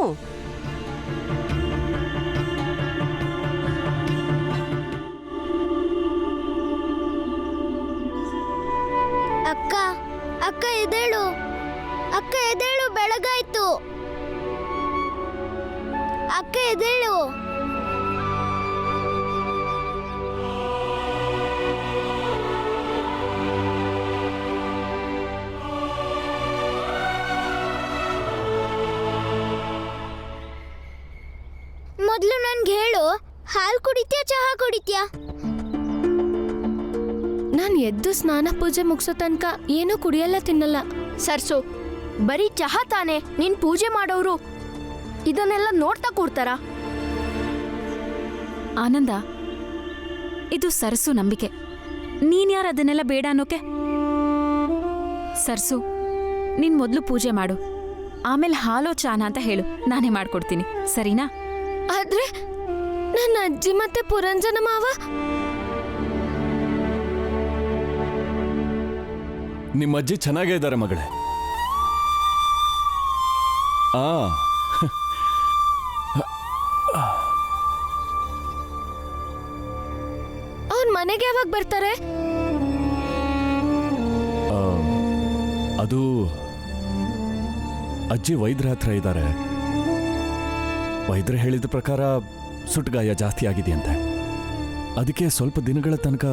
ಅಕ್ಕ ಅಕ್ಕ ಎದ್ದೇಳು, ಅಕ್ಕ ಎದ್ದೇಳು, ಬೆಳಗಾಯ್ತು. ಅಕ್ಕ ಎದ್ದೇಳು. ಮೊದಲು ನನ್ಗೆ ಹೇಳು, ಹಾಲು ಕುಡಿತ್ಯಾ ಚಹಾ ಕುಡಿತ್ಯಾ? ನಾನು ಎದ್ದು ಸ್ನಾನ ಪೂಜೆ ಮುಗಿಸೋ ತನಕ ಏನೂ ಕುಡಿಯಲ್ಲ ತಿನ್ನಲ್ಲ. ಸರ್ಸು, ಬರೀ ಚಹಾ ತಾನೆ ನೀನ್ ಪೂಜೆ ಮಾಡೋರು ಇದನ್ನೆಲ್ಲ ನೋಡ್ತಾ ಕೂಡ್ತಾರ? ಆನಂದ, ಇದು ಸರ್ಸು ನಂಬಿಕೆ. ನೀನ್ಯಾರು ಅದನ್ನೆಲ್ಲ ಬೇಡ ಅನ್ನೋಕೆ? ಸರ್ಸು, ನೀನ್ ಮೊದಲು ಪೂಜೆ ಮಾಡು, ಆಮೇಲೆ ಹಾಲೋ ಚಾನ ಅಂತ ಹೇಳು, ನಾನೇ ಮಾಡ್ಕೊಡ್ತೀನಿ, ಸರಿನಾ? ಆದ್ರೆ ನನ್ನ ಅಜ್ಜಿ ಮತ್ತೆ ಪುರಂಜನ ಮಾವ ನಿಮ್ಮ ಅಜ್ಜಿ ಚೆನ್ನಾಗೇ ಇದ್ದಾರೆ ಮಗಳೇ. ಅವ್ರ ಮನೆಗೆ ಯಾವಾಗ ಬರ್ತಾರೆ? ಅದು ಅಜ್ಜಿ ವೈದ್ಯರ ಹತ್ರ ಇದ್ದಾರೆ. ವೈದ್ಯರು ಹೇಳಿದ ಪ್ರಕಾರ ಸುಟ್ಗಾಯ ಜಾಸ್ತಿ ಆಗಿದೆಯಂತೆ. ಅದಕ್ಕೆ ಸ್ವಲ್ಪ ದಿನಗಳ ತನಕ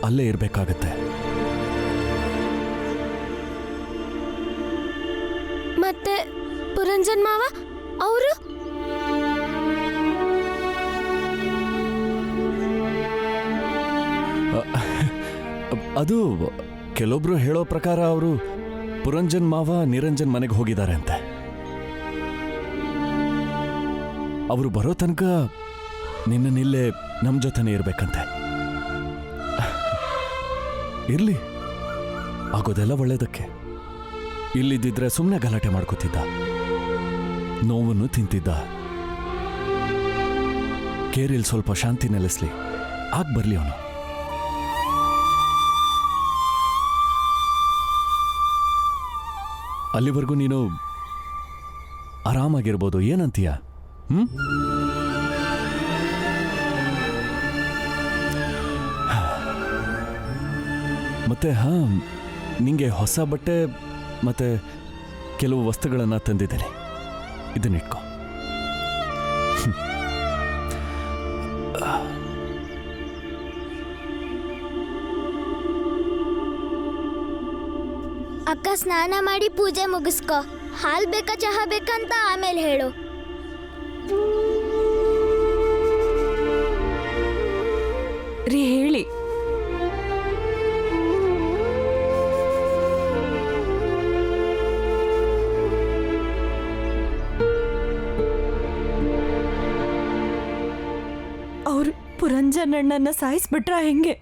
ಅಲ್ಲೇ ಇರಬೇಕಾಗತ್ತೆ. ಮತ್ತೆ ಪುರಂಜನ್ ಮಾವ ಅವರು? ಅದು ಕೆಲವೊಬ್ರು ಹೇಳೋ ಪ್ರಕಾರ ಅವರು ಪುರಂಜನ್ ಮಾವ ನಿರಂಜನ್ ಮನೆಗೆ ಹೋಗಿದ್ದಾರೆ ಅಂತೆ. ಅವರು ಬರೋ ತನಕ ನಿನ್ನನ್ನಿಲ್ಲೇ ನಮ್ಮ ಜೊತೆನೇ ಇರ್ಬೇಕಂತೆ. ಇರ್ಲಿ, ಆಗೋದೆಲ್ಲ ಒಳ್ಳೇದಕ್ಕೆ. ಇಲ್ಲಿದ್ದಿದ್ರೆ ಸುಮ್ಮನೆ ಗಲಾಟೆ ಮಾಡ್ಕೋತಿದ್ದ, ನೋವನ್ನು ತಿಂತಿದ್ದ. ಕೇರಿಲ್ ಸ್ವಲ್ಪ ಶಾಂತಿ ನೆಲೆಸ್ಲಿ, ಆಗ ಬರ್ಲಿ ಅವನು. ಅಲ್ಲಿವರೆಗೂ ನೀನು ಆರಾಮಾಗಿರ್ಬೋದು, ಏನಂತೀಯ? ಮತ್ತೆ ನಿಂಗೆ ಹೊಸ ಬಟ್ಟೆ ಮತ್ತೆ ಕೆಲವು ವಸ್ತುಗಳನ್ನು ತಂದಿದ್ದೇನೆ, ಇದನ್ನಿಟ್ಕೋ. ಅಕ್ಕ, ಸ್ನಾನ ಮಾಡಿ ಪೂಜೆ ಮುಗಿಸ್ಕೊ. ಹಾಲು ಬೇಕಾ ಚಹಾ ಬೇಕಂತ ಆಮೇಲೆ ಹೇಳು. ರೀ, ಹೇಳಿ. ಅವ್ರು ಪುರಂಜನಣ್ಣನ ಸಾಯಿಸ್ಬಿಟ್ರ ಹೆಂಗೆ?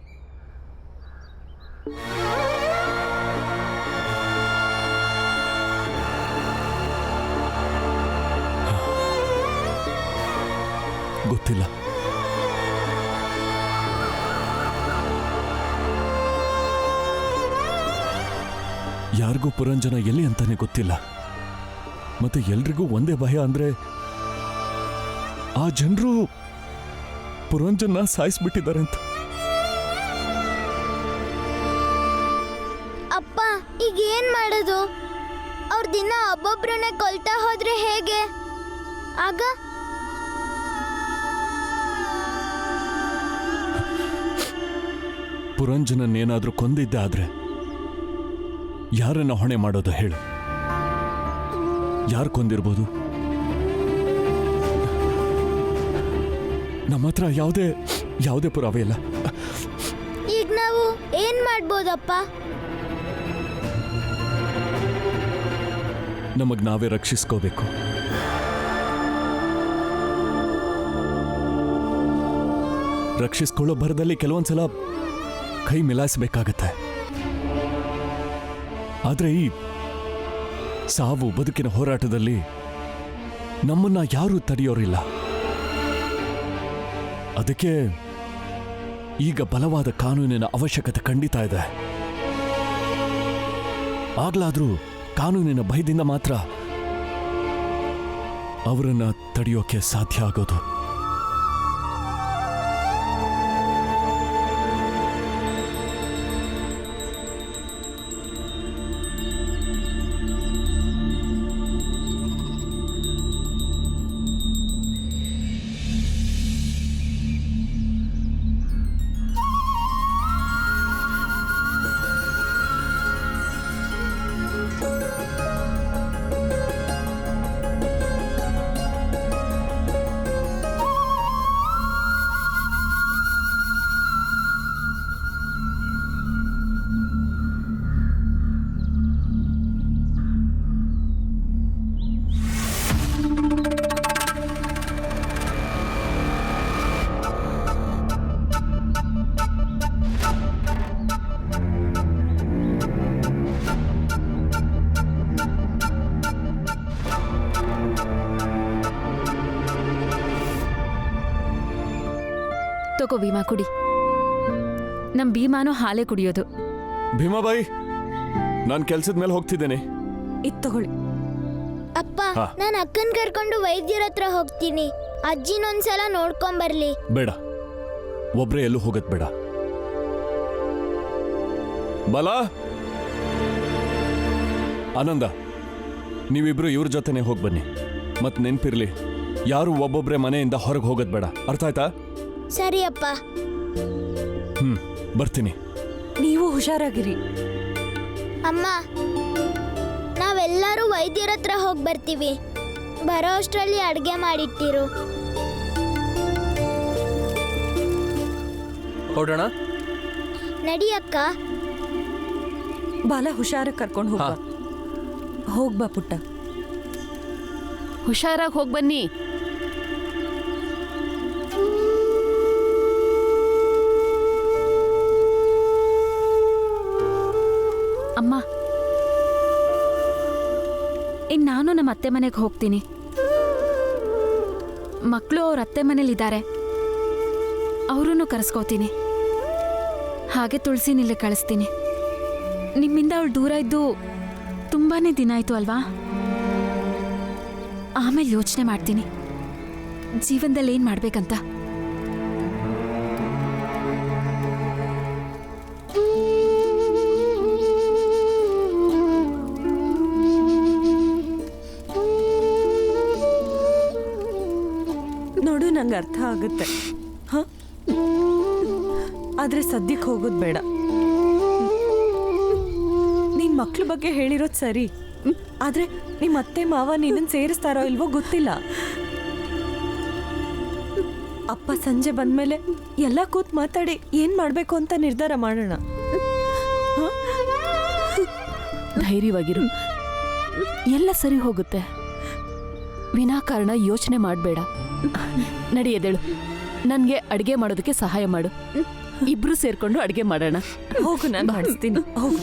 ಗೊತ್ತಿಲ್ಲ. ಯಾರಿಗೂ ಪುರಂಜನ ಎಲ್ಲಿ ಅಂತಾನೆ ಗೊತ್ತಿಲ್ಲ. ಮತ್ತೆ ಎಲ್ರಿಗೂ ಒಂದೇ ಭಯ ಅಂದ್ರೆ ಆ ಜನರು ಪುರಂಜನ ಸಾಯಿಸ್ಬಿಟ್ಟಿದ್ದಾರೆ ಅಂತ. ಅಪ್ಪ ಈಗ ಏನ್ ಮಾಡೋದು? ಅವ್ರ ದಿನ ಒಬ್ಬೊಬ್ರನ್ನೇ ಕೊಲ್ತಾ ಹೋದ್ರೆ ಹೇಗೆ? ಆಗ ಪುರಂಜನನ್ನೇನಾದ್ರೂ ಕೊಂದಿದ್ದೆ ಆದ್ರೆ ಯಾರನ್ನ ಹೊಣೆ ಮಾಡೋದು ಹೇಳು? ಯಾರು ಕೊಂದಿರ್ಬೋದು? ನಮ್ಮ ಹತ್ರ ಯಾವುದೇ ಪುರಾವೆ ಇಲ್ಲ. ಈಗ ನಾವು ಏನ್ ಮಾಡ್ಬೋದಪ್ಪ? ನಮಗ್ ನಾವೇ ರಕ್ಷಿಸ್ಕೋಬೇಕು. ರಕ್ಷಿಸ್ಕೊಳ್ಳೋ ಭರದಲ್ಲಿ ಕೆಲವೊಂದ್ಸಲ ಕೈ ಮಿಲಾಯಿಸಬೇಕಾಗತ್ತೆ. ಆದ್ರೆ ಈ ಸಾವು ಬದುಕಿನ ಹೋರಾಟದಲ್ಲಿ ನಮ್ಮನ್ನ ಯಾರೂ ತಡೆಯೋರಿಲ್ಲ. ಅದಕ್ಕೆ ಈಗ ಬಲವಾದ ಕಾನೂನಿನ ಅವಶ್ಯಕತೆ ಖಂಡಿತ ಇದೆ. ಆಗ್ಲಾದ್ರೂ ಕಾನೂನಿನ ಭಯದಿಂದ ಮಾತ್ರ ಅವರನ್ನ ತಡೆಯೋಕೆ ಸಾಧ್ಯ ಆಗೋದು. ತಗೋ ಭೀಮಾ, ಕುಡಿ. ನಮ್ ಭೀಮಾನು ಹಾಲೇ ಕುಡಿಯೋದು. ಭೀಮಾಬಾಯಿ, ನಾನು ಕೆಲ್ಸದ ಮೇಲೆ ಹೋಗ್ತಿದ್ದೇನೆ. ಇದ್ ತಗೊಳ್ಳಿ. ಅಪ್ಪ, ನಾನು ಅಕ್ಕನ್ ಕರ್ಕೊಂಡು ವೈದ್ಯರ ಹತ್ರ ಹೋಗ್ತೀನಿ. ಅಜ್ಜಿನೊಂದ್ಸಲ ನೋಡ್ಕೊಂಬರ್ಲಿ. ಬೇಡ, ಒಬ್ರೇ ಎಲ್ಲೂ ಹೋಗತ್ ಬೇಡ. ಬಲ, ಆನಂದ, ನೀವಿಬ್ರು ಇವ್ರ ಜೊತೆನೆ ಹೋಗಿ ಬನ್ನಿ. ಮತ್ ನೆನ್ಪಿರ್ಲಿ, ಯಾರು ಒಬ್ಬೊಬ್ರೆ ಮನೆಯಿಂದ ಹೊರಗೆ ಹೋಗೋದ್ ಬೇಡ. ಅರ್ಥ ಆಯ್ತಾ? ಸರಿ ಅಪ್ಪ. ಬರ್ತೀನಿ. ನೀವು ಹುಷಾರಾಗಿರಿ. ಅಮ್ಮ, ನಾವೆಲ್ಲರೂ ವೈದ್ಯರ ಹತ್ರ ಹೋಗಿ ಬರ್ತೀವಿ. ಬರೋ ಅಷ್ಟರಲ್ಲಿ ಅಡುಗೆ ಮಾಡಿಟ್ಟಿರು. ಹೊರಡೋಣ. ನಡಿ ಅಕ್ಕ. ಬಾಲ, ಹುಷಾರಾಗಿ ಕರ್ಕೊಂಡು ಹೋಗ್ಬಾ. ಹೋಗ್ಬಾ ಪುಟ್ಟ, ಹುಷಾರಾಗಿ ಹೋಗಿ ಬನ್ನಿ. ಅಮ್ಮ, ಇನ್ನು ನಾನು ನಮ್ಮ ಅತ್ತೆ ಮನೆಗೆ ಹೋಗ್ತೀನಿ. ಮಕ್ಕಳು ಅವ್ರ ಅತ್ತೆ ಮನೇಲಿದ್ದಾರೆ, ಅವರನ್ನು ಕರೆಸ್ಕೋತೀನಿ. ಹಾಗೆ ತುಳಸಿನಿಲ್ಲೇ ಕಳಿಸ್ತೀನಿ. ನಿಮ್ಮಿಂದ ಅವಳು ದೂರ ಇದ್ದು ತುಂಬಾನೇ ದಿನ ಆಯ್ತು ಅಲ್ವಾ? ಆಮೇಲೆ ಯೋಚನೆ ಮಾಡ್ತೀನಿ ಜೀವನದಲ್ಲಿ ಏನ್ ಮಾಡ್ಬೇಕಂತ. ನೋಡು, ನಂಗೆ ಅರ್ಥ ಆಗುತ್ತೆ. ಆದ್ರೆ ಸದ್ಯಕ್ಕೆ ಹೋಗೋದು ಬೇಡ. ನಿನ್ ಮಕ್ಳ ಬಗ್ಗೆ ಹೇಳಿರೋದು ಸರಿ, ಆದ್ರೆ ನಿಮ್ಮ ಅತ್ತೆ ಮಾವ ನಿನ್ನನ್ನು ಸೇರಿಸ್ತಾರೋ ಇಲ್ವೋ ಗೊತ್ತಿಲ್ಲ. ಅಪ್ಪ ಸಂಜೆ ಬಂದ್ಮೇಲೆ ಎಲ್ಲ ಕೂತ್ ಮಾತಾಡಿ ಏನ್ ಮಾಡ್ಬೇಕು ಅಂತ ನಿರ್ಧಾರ ಮಾಡೋಣ. ಧೈರ್ಯವಾಗಿರು, ಎಲ್ಲ ಸರಿ ಹೋಗುತ್ತೆ. ವಿನಾಕಾರಣ ಯೋಚನೆ ಮಾಡಬೇಡ. ನಡೆಯದೇಳು, ನನಗೆ ಅಡುಗೆ ಮಾಡೋದಕ್ಕೆ ಸಹಾಯ ಮಾಡು. ಇಬ್ರು ಸೇರ್ಕೊಂಡು ಅಡುಗೆ ಮಾಡೋಣ. ಹೋಗು, ನಾನು ಮಾಡಿಸ್ತೀನಿ. ಹೋಗು.